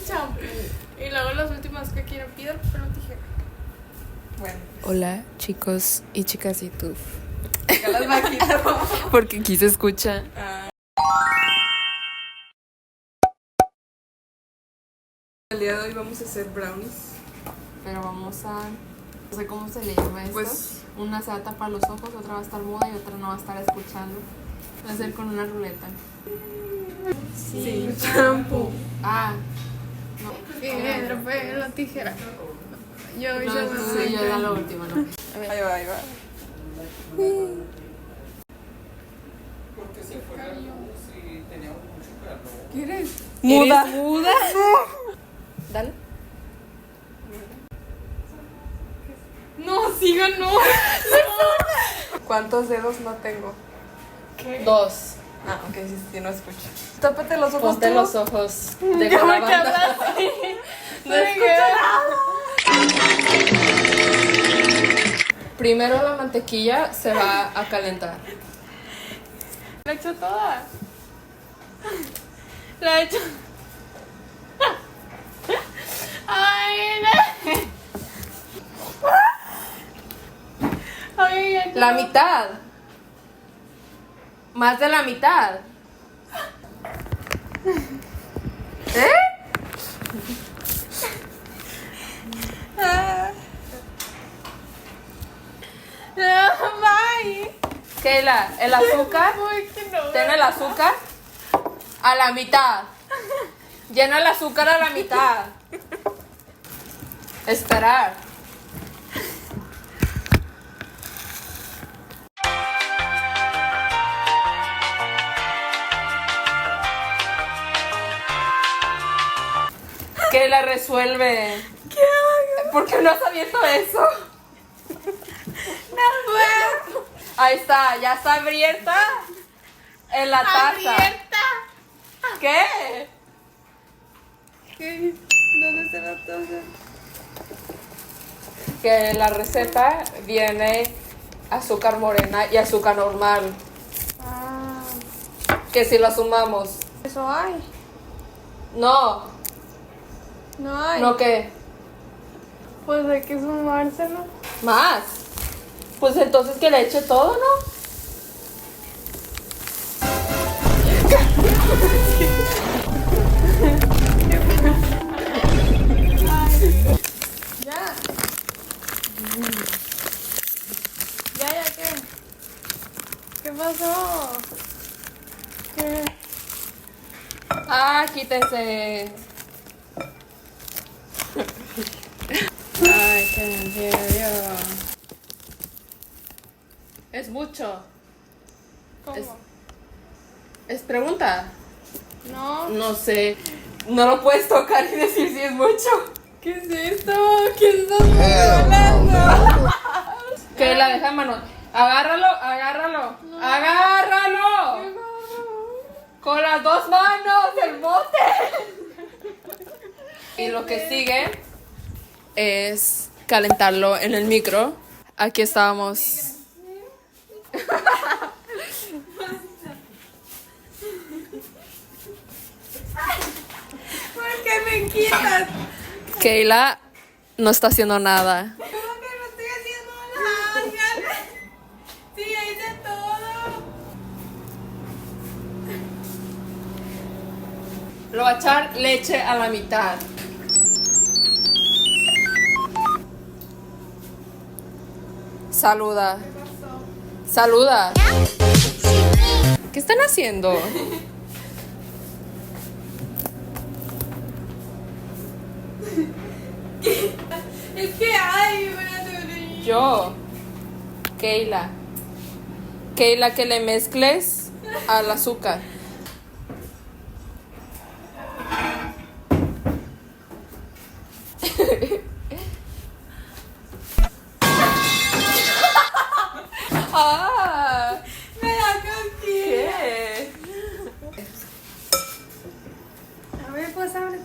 champú. Y luego las últimas que quiero piedra, papel o tijera. Bueno. Hola chicos y chicas de YouTube. Acá las vaquitas. Porque aquí se escucha. El día de hoy vamos a hacer brownies. Pero vamos a... No sé cómo se le llama esto. Pues- Una se va a tapar los ojos, otra va a estar muda y otra no va a estar escuchando. Va a ser con una ruleta. Sin champú. Ah, no. Piedra, papel o tijera. Yo No, hice sí, yo era lo último, ¿no? Ahí va, ahí va. Porque se fue la luz y teníamos mucho calor. ¿Quieres? ¿Muda? ¿Muda? Dale. No, sí ganó. ¿Cuántos dedos no tengo? Dos. Ah, ok, sí, no escucho. Tápate los ojos. Ponte tú. los ojos de la banda. No escucho nada. Primero la mantequilla se va a calentar. La he hecho toda. La he hecho. Ay, no. Ay, ya La mitad. Más de la mitad. Bye. Keila, el azúcar. Ay, que no. Ten el azúcar a la mitad. Llena el azúcar a la mitad. Esperar. Que la resuelve. ¿Qué hago? ¿Por qué no has abierto eso? No puedo. Ahí está, ya está abierta en la taza. Abierta. ¿Qué? ¿Qué? ¿Dónde está la taza? Que la receta viene azúcar morena y azúcar normal. Ah, Que si la sumamos. eso hay. No, No hay. no que Pues hay que sumárselo. más. Pues entonces que le eche todo, ¿no? Ya. Ya, ¿qué? ¿Qué pasó? ¿Qué? Ah, quítense. I can hear you. Es mucho. ¿Cómo? Es pregunta. No. No sé. No lo puedes tocar y decir si es mucho. ¿Qué es esto? ¿Quién está hablando? Que la deja en mano. Agárralo, agárralo. Agárralo. Con las dos manos el bote. Y lo que sigue es calentarlo en el micro. Aquí estábamos. ¿Por qué me quitas? Keila no está haciendo nada. ¿Cómo que no estoy haciendo nada? Sí, ya hice todo. Le voy a echar leche a la mitad. Saluda. Saluda. ¿Qué están haciendo? Es que ay, espérate. Yo. Keila. Keila, que le mezcles al azúcar. Ah, Me da cosquilla. ¿qué? A ver, pues abre.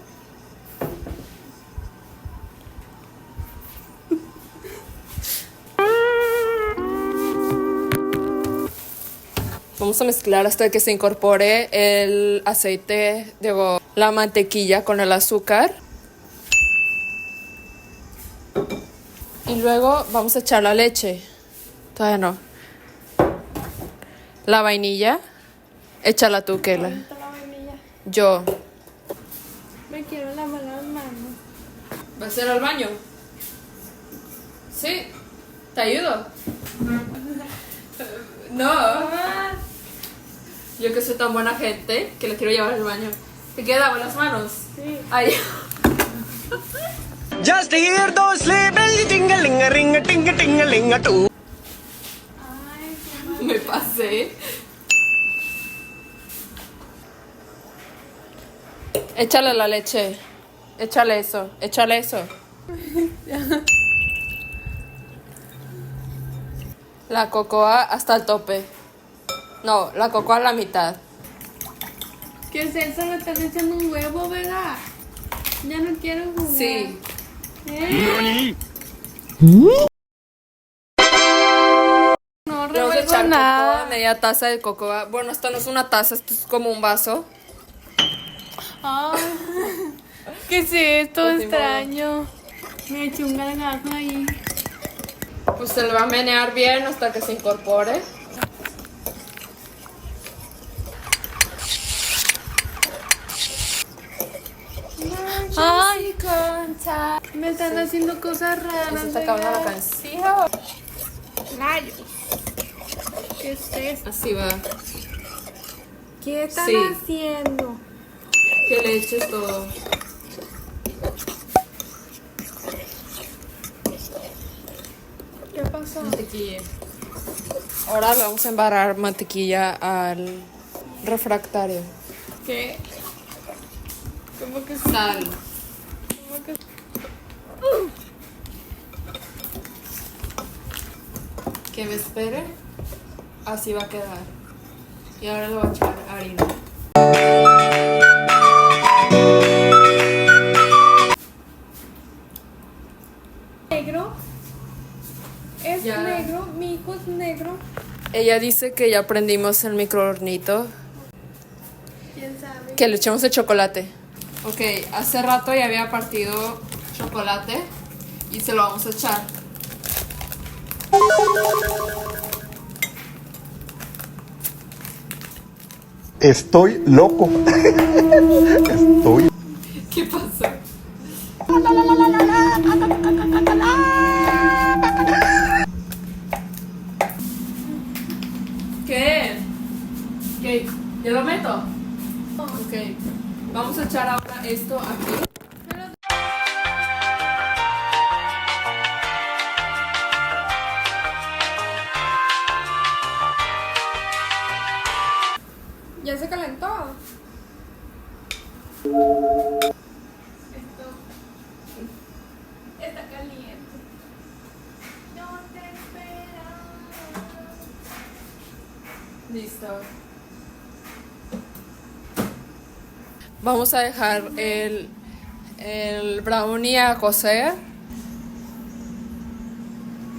Vamos a mezclar hasta que se incorpore el aceite, digo, la mantequilla con el azúcar. Y luego vamos a echar la leche. Todavía no. La vainilla. Échala tú, Kela. ¿Dónde está la vainilla? Yo. Me quiero lavar las manos. ¿Vas a ir al baño? Sí. ¿Te ayudo? No. Yo que soy tan buena gente que le quiero llevar al baño. ¿Te queda con las manos? Sí. Ahí. Just hear those sleigh bells ting-a-ling-a-ring-a ting-a-ting-a-ling-a-too. Ay, qué mal. Me pasé. Échale la leche. Échale eso. Échale eso. La cocoa hasta el tope. No, la cocoa a la mitad. ¿Qué es eso? ¿Le estás echando un huevo, verdad? Ya no quiero jugar. Sí. ¿Eh? No Vamos a revuelvo echar cocoa, nada. media taza de cocoa. Bueno, esto no es una taza, esto es como un vaso. Ay, ¿qué es esto Pues ni extraño? Me eché un gargajo ahí. Pues se le va a menear bien hasta que se incorpore. Ay, me están haciendo cosas Y raras. se está acabando la oigan. canción. Rayos. ¿Qué es esto? Así va. ¿Qué están Sí. haciendo? Que le eches todo. ¿Qué pasó? Mantequilla. Ahora le vamos a embarrar mantequilla al refractario. ¿Qué? ¿Cómo que Sal. ¿Cómo que Que me espere. Así va a quedar. Y ahora le voy a echar harina. negro? ¿Es Ya. negro? ¿Mi hijo es negro? Ella dice que ya prendimos el microhornito. ¿Quién sabe? Que le echemos el chocolate. Ok, hace rato ya había partido chocolate y se lo vamos a echar. Estoy loco. Estoy. ¿Qué pasó? ¿Qué? ¿Qué? ¿Ya lo meto? Ok. Vamos a echar ahora esto aquí. ¿Ya se calentó? Está caliente. No te esperaba. Listo. Vamos a dejar el brownie a cocer.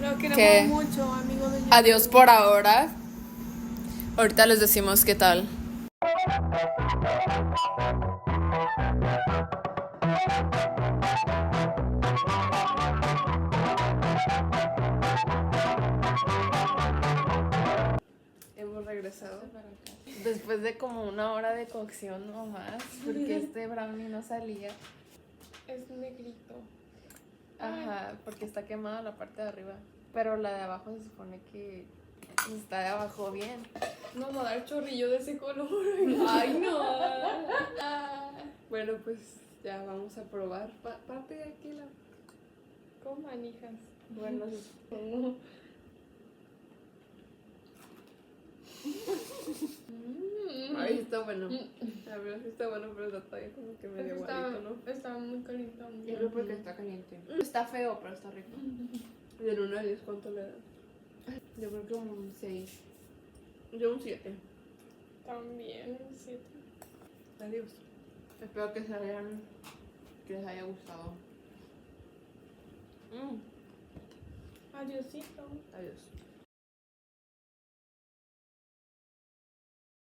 Lo queremos ¿Qué? mucho, amigo de Adiós por ahora. Ahorita les decimos qué tal. Hemos regresado. Después de como 1 hora de cocción o más, porque este brownie no salía. Es negrito. Ajá, porque está quemada la parte de arriba. Pero la de abajo se supone que está de abajo bien. Nos va a dar chorrillo de ese color. Ay, no. Bueno, pues ya vamos a probar. Parte de aquí la. Coman, hijas. Bueno, Ay, está bueno. La verdad sí está bueno, pero está todavía como que medio aguadito, ¿no? Está muy caliente. Yo creo porque está caliente. Está feo, pero está rico. Del 1 a 10, ¿cuánto le das? Yo creo que un 6. Yo un 7. También, sí. Adiós. Espero que les haya gustado. Adiósito. Adiós.